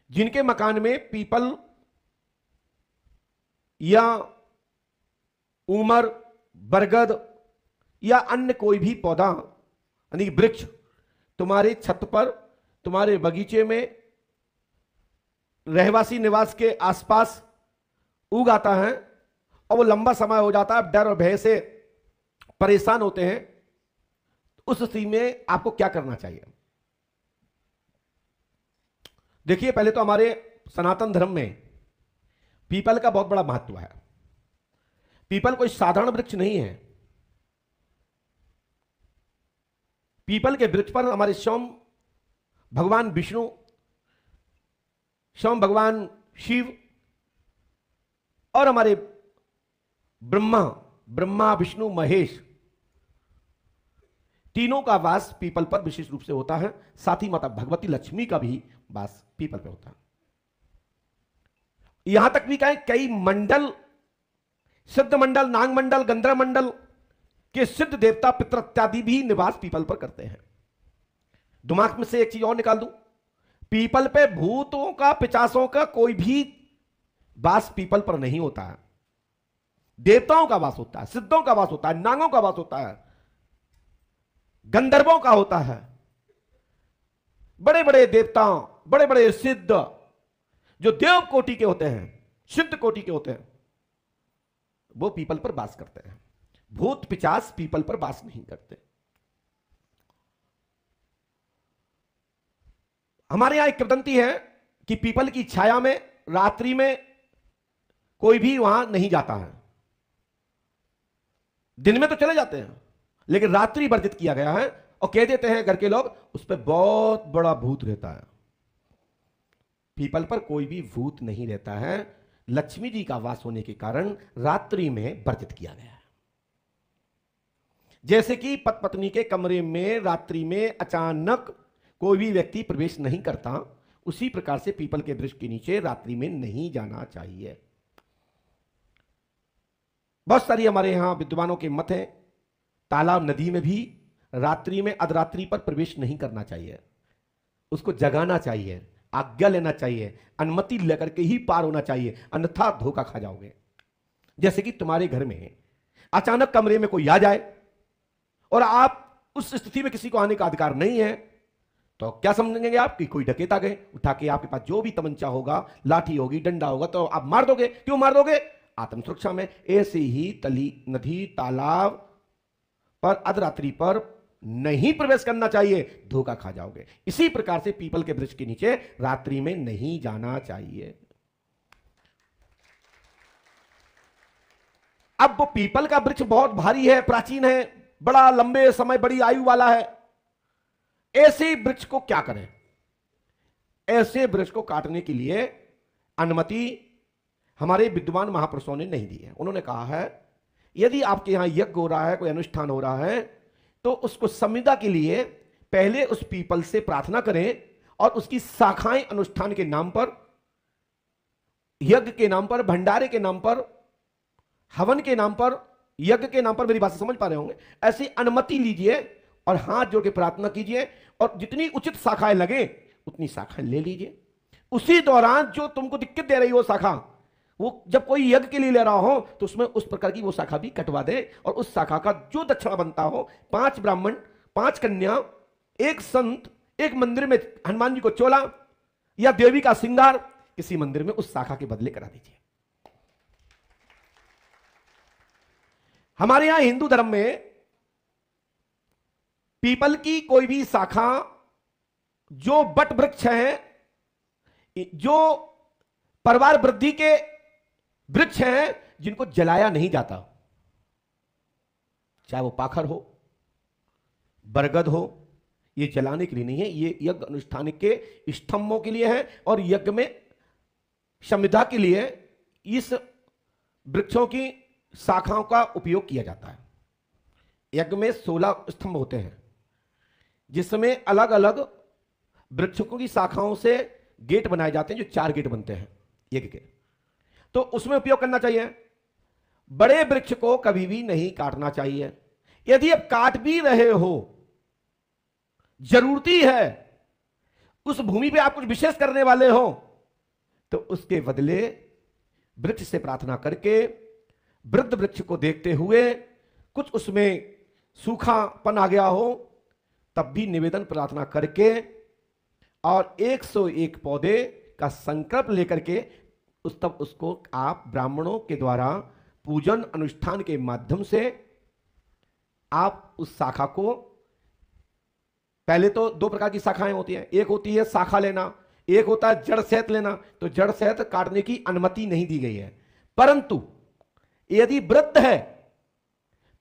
जिनके मकान में पीपल या उमर, बरगद या अन्य कोई भी पौधा यानी वृक्ष तुम्हारे छत पर, तुम्हारे बगीचे में, रहवासी निवास के आसपास उग आता है और वो लंबा समय हो जाता है, डर और भय से परेशान होते हैं, उस स्थिति में आपको क्या करना चाहिए? देखिए, पहले तो हमारे सनातन धर्म में पीपल का बहुत बड़ा महत्व है। पीपल कोई साधारण वृक्ष नहीं है। पीपल के वृक्ष पर हमारे स्वयं भगवान विष्णु, स्वयं भगवान शिव और हमारे ब्रह्मा विष्णु महेश, तीनों का वास पीपल पर विशेष रूप से होता है। साथ ही माता भगवती लक्ष्मी का भी वास पीपल पर होता है। यहां तक भी कहें, कई मंडल, सिद्ध मंडल, नाग मंडल, गंधर्व मंडल के सिद्ध देवता, पितर इत्यादि भी निवास पीपल पर करते हैं। दिमाग में से एक चीज और निकाल दूं, पीपल पे भूतों का, पिशाचों का कोई भी वास पीपल पर नहीं होता है। देवताओं का वास होता है, सिद्धों का वास होता है, नागों का वास होता है, गंधर्वों का होता है। बड़े बड़े देवताओं, बड़े बड़े सिद्ध जो देव कोटि के होते हैं, सिद्ध कोटि के होते हैं, वो पीपल पर वास करते हैं। भूत पिशाच पीपल पर वास नहीं करते। हमारे यहां एक किंवदंती है कि पीपल की छाया में रात्रि में कोई भी वहां नहीं जाता है। दिन में तो चले जाते हैं, लेकिन रात्रि वर्जित किया गया है और कह देते हैं घर के लोग, उस पर बहुत बड़ा भूत रहता है। पीपल पर कोई भी भूत नहीं रहता है। लक्ष्मी जी का वास होने के कारण रात्रि में वर्जित किया गया है। जैसे कि पति पत्नी के कमरे में रात्रि में अचानक कोई भी व्यक्ति प्रवेश नहीं करता, उसी प्रकार से पीपल के वृक्ष के नीचे रात्रि में नहीं जाना चाहिए। बहुत सारी हमारे यहां विद्वानों के मत हैं, तालाब, नदी में भी रात्रि में, अधरात्रि पर प्रवेश नहीं करना चाहिए। उसको जगाना चाहिए, आज्ञा लेना चाहिए, अनुमति लेकर के ही पार होना चाहिए, अन्यथा धोखा खा जाओगे। जैसे कि तुम्हारे घर में अचानक कमरे में कोई आ जाए और आप उस स्थिति में किसी को आने का अधिकार नहीं है, तो क्या समझेंगे आप कि कोई डकैत आ गए, उठा के आपके पास जो भी तमंचा होगा, लाठी होगी, डंडा होगा, तो आप मार दोगे। क्यों मार दोगे? आत्म सुरक्षा में। ऐसे ही तली, नदी, तालाब पर अर्धरात्रि पर नहीं प्रवेश करना चाहिए, धोखा खा जाओगे। इसी प्रकार से पीपल के वृक्ष के नीचे रात्रि में नहीं जाना चाहिए। अब वो पीपल का वृक्ष बहुत भारी है, प्राचीन है, बड़ा लंबे समय, बड़ी आयु वाला है। ऐसे वृक्ष को क्या करें? ऐसे वृक्ष को काटने के लिए अनुमति हमारे विद्वान महापुरुषों ने नहीं दी है। उन्होंने कहा है, यदि आपके यहां यज्ञ हो रहा है, कोई अनुष्ठान हो रहा है, तो उसको संविदा के लिए पहले उस पीपल से प्रार्थना करें और उसकी शाखाएं अनुष्ठान के नाम पर, यज्ञ के नाम पर, भंडारे के नाम पर, हवन के नाम पर, यज्ञ के नाम पर, मेरी बात समझ पा रहे होंगे, ऐसी अनुमति लीजिए और हाथ जोड़ के प्रार्थना कीजिए और जितनी उचित शाखाएं लगे उतनी शाखाएं ले लीजिए। उसी दौरान जो तुमको दिक्कत दे रही हो शाखा, वो जब कोई यज्ञ के लिए ले रहा हो तो उसमें उस प्रकार की वो शाखा भी कटवा दे और उस शाखा का जो दक्षिणा बनता हो, 5 ब्राह्मण, 5 कन्या, 1 संत, एक मंदिर में हनुमान जी को चोला या देवी का श्रृंगार किसी मंदिर में उस शाखा के बदले करा दीजिए। हमारे यहां हिंदू धर्म में पीपल की कोई भी शाखा, जो बट वृक्ष है, जो परिवार वृद्धि के वृक्ष हैं, जिनको जलाया नहीं जाता, चाहे वो पाखर हो, बरगद हो, ये जलाने के लिए नहीं है, ये यज्ञ अनुष्ठान के स्तंभों के लिए है और यज्ञ में संविदा के लिए इस वृक्षों की शाखाओं का उपयोग किया जाता है। यज्ञ में 16 स्तंभ होते हैं, जिसमें अलग अलग वृक्षों की शाखाओं से गेट बनाए जाते हैं, जो 4 गेट बनते हैं यज्ञ के, तो उसमें उपयोग करना चाहिए। बड़े वृक्ष को कभी भी नहीं काटना चाहिए। यदि आप काट भी रहे हो, जरूरती है, उस भूमि पे आप कुछ विशेष करने वाले हो, तो उसके बदले वृक्ष से प्रार्थना करके, वृद्ध वृक्ष को देखते हुए, कुछ उसमें सूखापन आ गया हो तब भी निवेदन प्रार्थना करके और 101 पौधे का संकल्प लेकर के तब उसको आप ब्राह्मणों के द्वारा पूजन अनुष्ठान के माध्यम से आप उस शाखा को, पहले तो दो प्रकार की शाखाएं होती हैं, एक होती है शाखा लेना, एक होता है जड़ सहित लेना। तो जड़ सहित काटने की अनुमति नहीं दी गई है, परंतु यदि वृद्ध है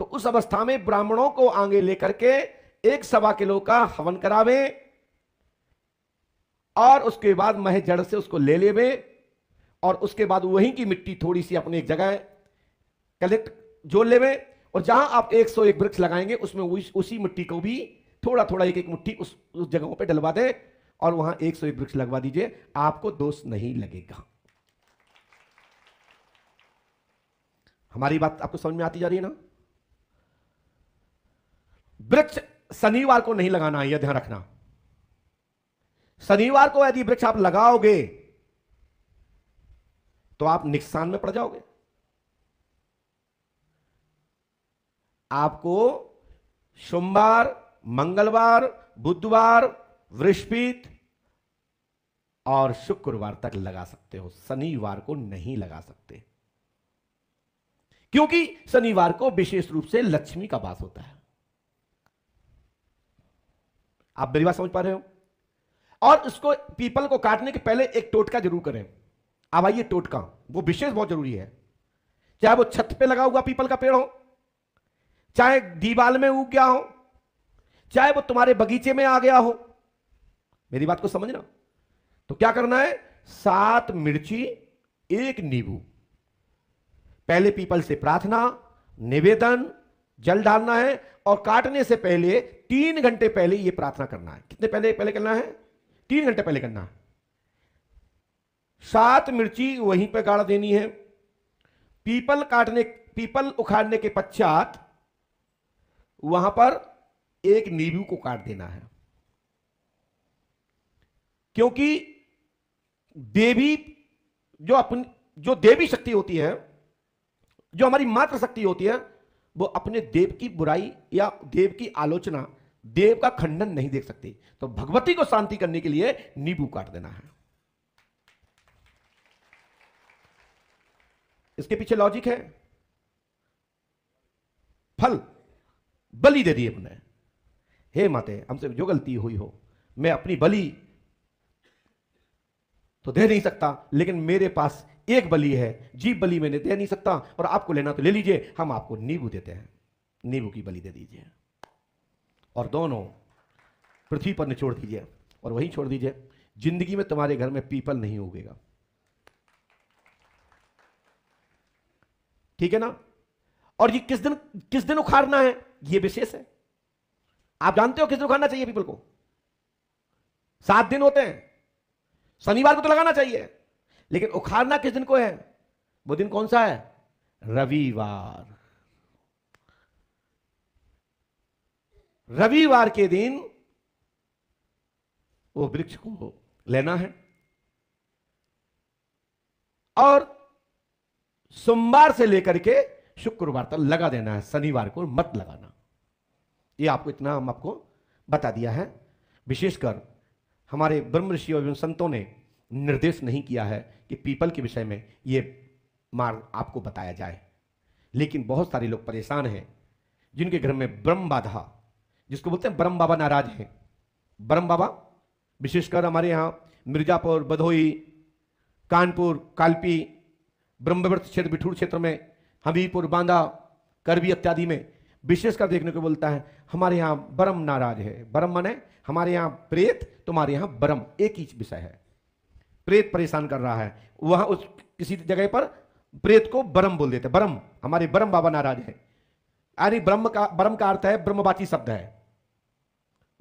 तो उस अवस्था में ब्राह्मणों को आगे लेकर के 1 किलो का हवन करावे और उसके बाद मह जड़ से उसको ले लेवे और उसके बाद वहीं की मिट्टी थोड़ी सी अपनी एक जगह कलेक्ट जोड़ लेवे और जहां आप 101 वृक्ष लगाएंगे उसमें उसी मिट्टी को भी थोड़ा थोड़ा एक एक मुट्ठी उस जगहों पे डलवा दे और वहां 101 वृक्ष लगवा दीजिए, आपको दोष नहीं लगेगा। हमारी बात आपको समझ में आती जा रही है ना? वृक्ष शनिवार को नहीं लगाना है, यह ध्यान रखना। शनिवार को यदि वृक्ष आप लगाओगे तो आप नुकसान में पड़ जाओगे। आपको सोमवार, मंगलवार, बुधवार, बृहस्पति और शुक्रवार तक लगा सकते हो, शनिवार को नहीं लगा सकते, क्योंकि शनिवार को विशेष रूप से लक्ष्मी का वास होता है। आप मेरी बात समझ पा रहे हो? और उसको पीपल को काटने के पहले एक टोटका जरूर करें। अब आइए टोटका, वो विशेष बहुत जरूरी है। चाहे वो छत पे लगा हुआ पीपल का पेड़ हो, चाहे दीवाल में उग गया हो, चाहे वो तुम्हारे बगीचे में आ गया हो, मेरी बात को समझना। तो क्या करना है? 7 मिर्ची, 1 नींबू, पहले पीपल से प्रार्थना, निवेदन, जल डालना है और काटने से पहले 3 घंटे पहले यह प्रार्थना करना है। कितने पहले करना है? 3 घंटे पहले करना है। 7 मिर्ची वहीं पे गाड़ देनी है। पीपल उखाड़ने के पश्चात वहां पर 1 नींबू को काट देना है, क्योंकि देवी जो देवी शक्ति होती है, जो हमारी मातृ शक्ति होती है, वो अपने देव की बुराई या देव की आलोचना, देव का खंडन नहीं देख सकती। तो भगवती को शांति करने के लिए नींबू काट देना है। इसके पीछे लॉजिक है। फल बलि दे दी अपने, हे माते हमसे जो गलती हुई हो, मैं अपनी बलि तो दे नहीं सकता, लेकिन मेरे पास एक बलि है, जीव बलि मैंने दे नहीं सकता, और आपको लेना तो ले लीजिए, हम आपको नींबू देते हैं, नींबू की बलि दे दीजिए और दोनों पृथ्वी पर निचोड़ दीजिए और वहीं छोड़ दीजिए। जिंदगी में तुम्हारे घर में पीपल नहीं उगेगा, ठीक है ना? और ये किस दिन उखाड़ना है, ये विशेष है। आप जानते हो किस दिन उखाड़ना चाहिए पीपल को? 7 दिन होते हैं। शनिवार को तो लगाना चाहिए, लेकिन उखाड़ना किस दिन को है? वो दिन कौन सा है? रविवार। रविवार के दिन वो वृक्ष को लेना है और सोमवार से लेकर के शुक्रवार तक लगा देना है, शनिवार को मत लगाना। ये आपको इतना हम आपको बता दिया है। विशेषकर हमारे ब्रह्म ऋषियों एवं संतों ने निर्देश नहीं किया है कि पीपल के विषय में ये मार्ग आपको बताया जाए, लेकिन बहुत सारे लोग परेशान हैं जिनके घर में ब्रह्म बाधा, जिसको बोलते हैं ब्रह्म बाबा नाराज हैं। ब्रह्म बाबा विशेषकर हमारे यहाँ मिर्जापुर, बधोई, कानपुर, कालपी, ब्रह्मवर्त क्षेत्र, बिठूर क्षेत्र में, हमीरपुर, बांदा, करबी इत्यादि में विशेषकर देखने को बोलता है हमारे यहाँ ब्रह्म नाराज है। ब्रह्म माने हमारे यहाँ प्रेत, तुम्हारे यहाँ ब्रह्म, एक ही विषय है। प्रेत परेशान कर रहा है, वहां उस किसी जगह पर प्रेत को ब्रह्म बोल देते, ब्रह्म, हमारे ब्रह्म बाबा नाराज है। यानी ब्रह्म का अर्थ है ब्रह्मवाची शब्द है,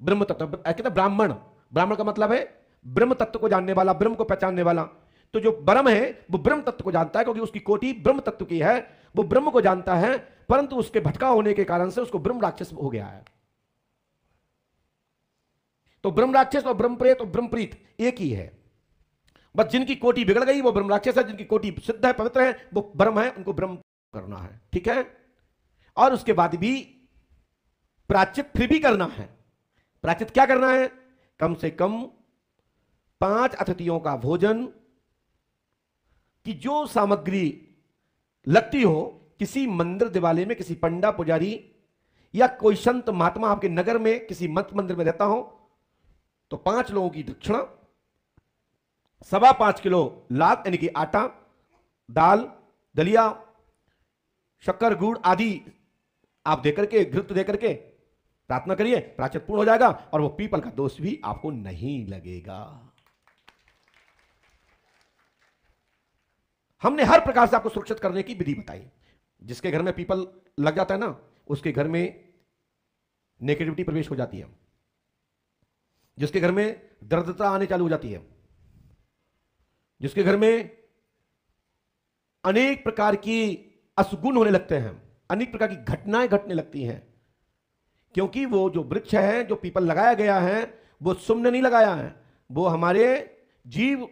ब्रह्म तत्व कहते ब्राह्मण। ब्राह्मण का मतलब है ब्रह्म तत्व को जानने वाला, ब्रह्म को पहचानने वाला। तो जो ब्रह्म है वो ब्रह्म तत्व को जानता है, क्योंकि उसकी कोटि ब्रह्म तत्व की है, वो ब्रह्म को जानता है, परंतु उसके भटका होने के कारण से उसको ब्रह्म राक्षस हो गया है। तो ब्रह्म राक्षस और ब्रह्म प्रेत और ब्रह्म प्रीत एक ही है। बस जिनकी कोटि बिगड़ गई वो ब्रह्म राक्षस है, जिनकी कोटि सिद्ध है, पवित्र है, वो ब्रह्म है, उनको ब्रह्म करना है। ठीक है। और उसके बाद भी प्रायश्चित फिर भी करना है। प्रायश्चित क्या करना है? कम से कम 5 अतिथियों का भोजन की जो सामग्री लगती हो, किसी मंदिर दिवाले में किसी पंडा पुजारी या कोई संत महात्मा आपके नगर में किसी मत मंदिर में रहता हो तो 5 लोगों की दक्षिणा, 5.25 किलो लाख यानी कि आटा, दाल, दलिया, शक्कर, गुड़ आदि आप देकर के, घृत देकर के प्रार्थना करिए, प्रायश्चित पूर्ण हो जाएगा और वो पीपल का दोष भी आपको नहीं लगेगा। हमने हर प्रकार से आपको सुरक्षित करने की विधि बताई। जिसके घर में पीपल लग जाता है ना, उसके घर में नेगेटिविटी प्रवेश हो जाती है, जिसके घर में दरिद्रता आने चालू हो जाती है, जिसके घर में अनेक प्रकार की असगुण होने लगते हैं, अनेक प्रकार की घटनाएं घटने लगती हैं, क्योंकि वो जो वृक्ष है, जो पीपल लगाया गया है, वो सुमने नहीं लगाया है, वो हमारे जीव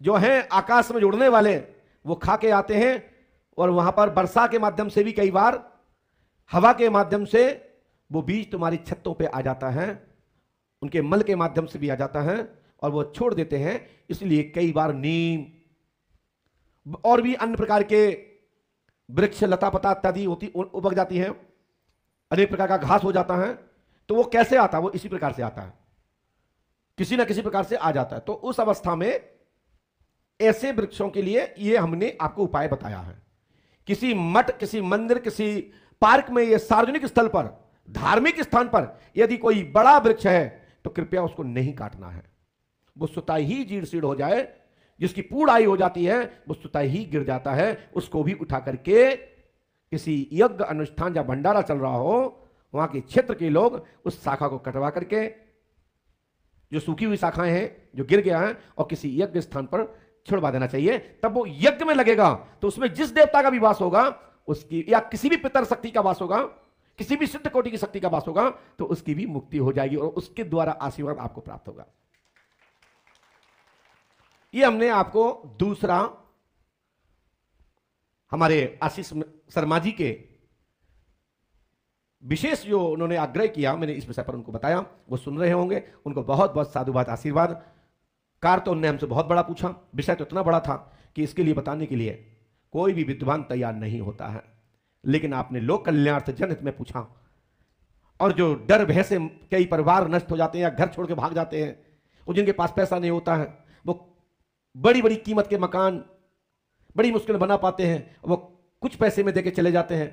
जो हैं आकाश में उड़ने वाले, वो खा के आते हैं और वहां पर वर्षा के माध्यम से भी, कई बार हवा के माध्यम से वो बीज तुम्हारी छतों पे आ जाता है, उनके मल के माध्यम से भी आ जाता है और वो छोड़ देते हैं। इसलिए कई बार नीम और भी अन्य प्रकार के वृक्ष, लता पता इत्यादि होती उबक जाती है, अनेक प्रकार का घास हो जाता है। तो वो कैसे आता है? वो इसी प्रकार से आता है, किसी ना किसी प्रकार से आ जाता है। तो उस अवस्था में ऐसे वृक्षों के लिए ये हमने आपको उपाय बताया है। किसी मठ, किसी मंदिर, किसी पार्क में, ये सार्वजनिक स्थल पर, धार्मिक स्थान पर यदि कोई बड़ा वृक्ष है तो कृपया उसको नहीं काटना है। वो स्वतः ही जीर्ण शीर्ण हो जाए, जिसकी पूर्ण आयु हो जाती है वो स्वतः ही गिर जाता है। उसको भी उठा करके किसी यज्ञ अनुष्ठान या भंडारा चल रहा हो, वहां के क्षेत्र के लोग उस शाखा को कटवा करके, जो सूखी हुई शाखाएं हैं, जो गिर गया है, और किसी यज्ञ स्थान पर छुड़वा देना चाहिए। तब वो यज्ञ में लगेगा तो उसमें जिस देवता का भी वास होगा उसकी, या किसी भी पितर शक्ति का वास होगा, किसी भी सिद्ध कोटि की शक्ति का वास होगा, तो उसकी भी मुक्ति हो जाएगी और उसके द्वारा आशीर्वाद आपको प्राप्त होगा। ये हमने आपको दूसरा हमारे आशीष शर्मा जी के विशेष जो उन्होंने आग्रह किया, मैंने इस विषय पर उनको बताया, वो सुन रहे होंगे। उनको बहुत बहुत साधुवाद, आशीर्वाद। कार्य तो उन्होंने हमसे बहुत बड़ा पूछा, विषय तो इतना बड़ा था कि इसके लिए बताने के लिए कोई भी विद्वान तैयार नहीं होता है, लेकिन आपने लोक कल्याणार्थ जनहित में पूछा। और जो डर भय से कई परिवार नष्ट हो जाते हैं या घर छोड़ के भाग जाते हैं, और जिनके पास पैसा नहीं होता है, वो बड़ी बड़ी कीमत के मकान बड़ी मुश्किल बना पाते हैं, वो कुछ पैसे में देके चले जाते हैं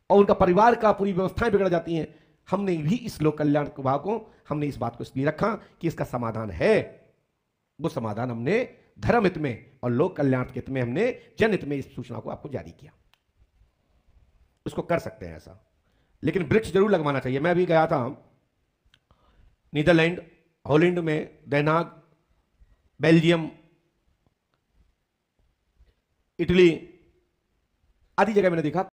और उनका परिवार का पूरी व्यवस्थाएं बिगड़ जाती हैं। हमने भी इस लोक कल्याण विभाग को, हमने इस बात को इसलिए रखा कि इसका समाधान है। वो समाधान हमने धर्म हित में और लोक कल्याण हित में, हमने जनहित में इस सूचना को आपको जारी किया। उसको कर सकते हैं ऐसा, लेकिन वृक्ष जरूर लगवाना चाहिए। मैं अभी गया था नीदरलैंड, हॉलैंड में, डेनहाग, बेल्जियम, इटली आदि जगह मैंने देखा